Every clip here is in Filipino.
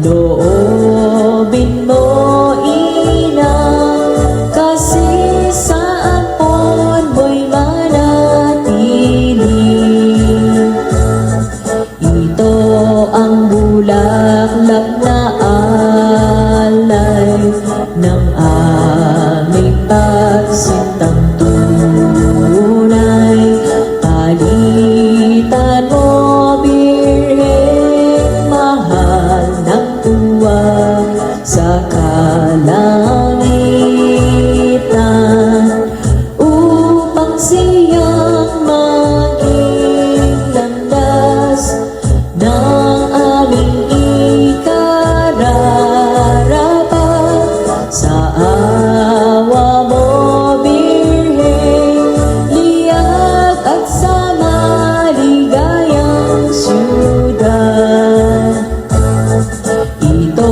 loobin mo ina, kasi sa ampon mo'y manatili. Ito ang bulaklak na alay ng aming pagsintang tunay. Palitan mo, Birheng mahal ng tuwa sa kalangitan, upang siyang maging landas ng aming ikararapat. Sa awa mo, Birheng, liyag at sa maligayang siyudad. Ito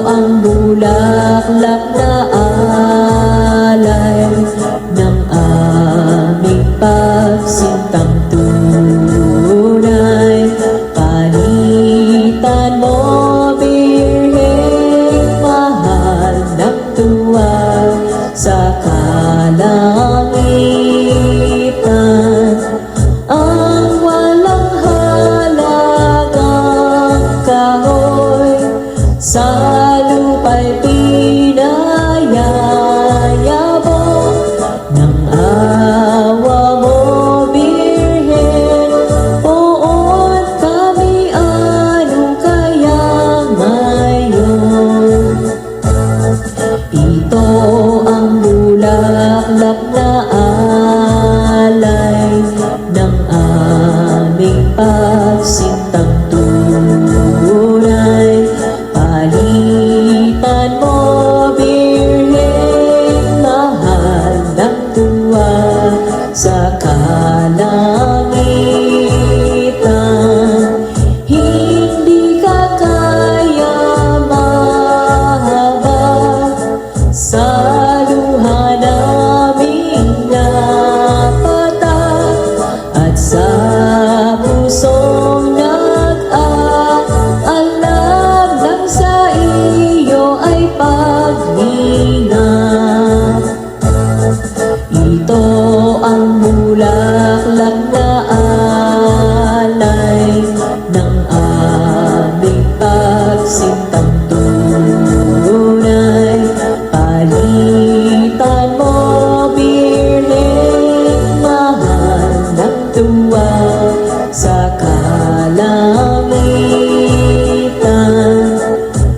ang bulaklak na alay ng aming pagsintang tunay. Palitan mo, Birheng mahal ng tuwa sa kalangitan, ang walang halagang kahoy sa lupa'y pinayayabong ng awa mo, Birheng. Poon kami, ano kaya ngayon? Ito ang bulaklak na alay ng aming pagsintang tunay. Palitan mo, Birheng mahal ng tuwa sa kalangitan. Hindi ka kaya mahabag sa luha naming napatak, at sa pusong nag-aalab lang sa iyo ay pag-ingat. Ito ang bulaklak na alay ng aming pagsintang tunay. Palitan mo, Birheng mahal ng tuwa sa kalangitan.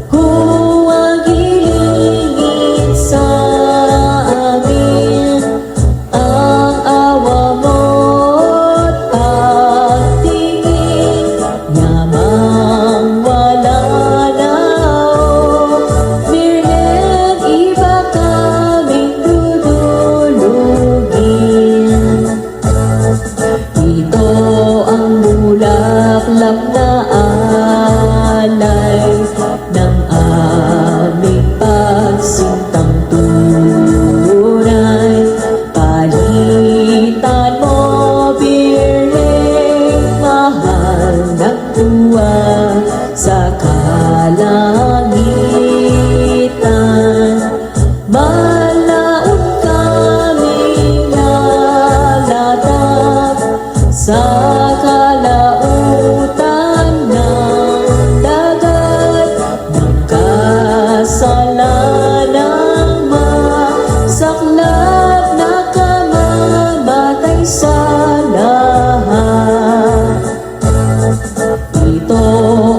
Huwag hilingin sa amin ang awa mo't pagtingin, yamang wala na, o Birheng, iba kaming dudulugin. Ito ang bulaklak na alay ng aming pagsintang tunay. Palitan mo, Birheng mahal ng tuwa sa kalangitan. Malaon kaming lalatag sa kalautan ng dagat, ng kasalanang masaklap na kamamatay sa lahat. Ito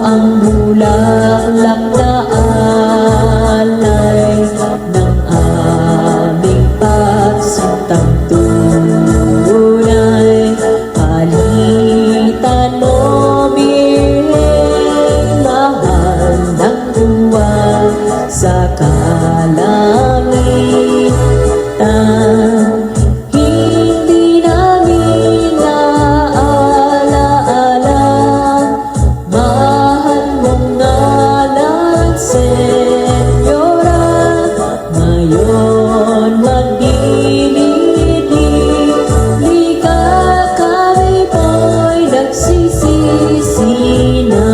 ang bulaklak na alay ng aming pagsintang tunay. Palitan mo, Birheng mahal ng tuwa sa kalangitan. Hindi namin naalaala mahal mong ngalan, Senyora. Ngayon magdilid-lid ka, kami po'y nagsisisi na.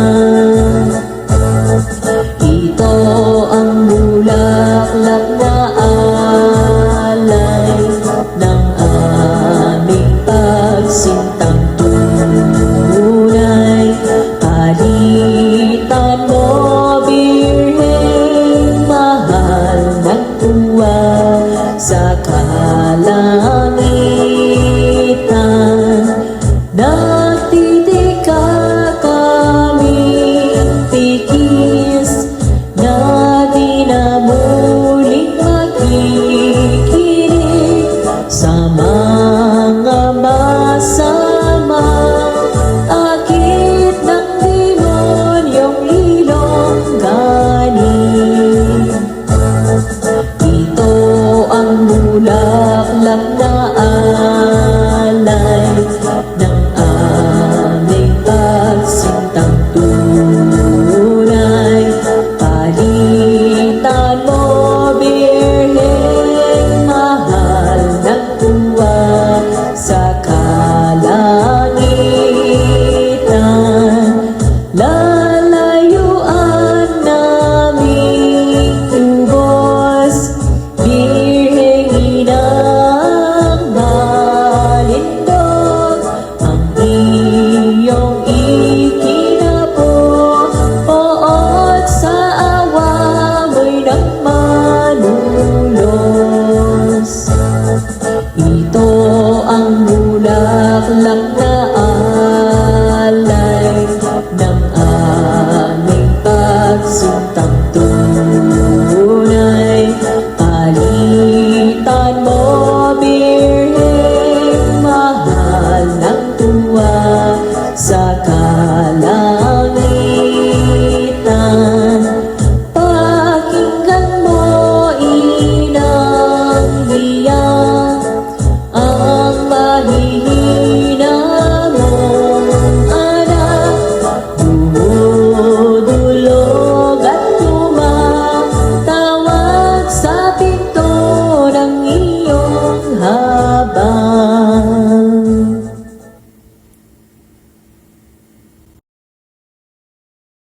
takto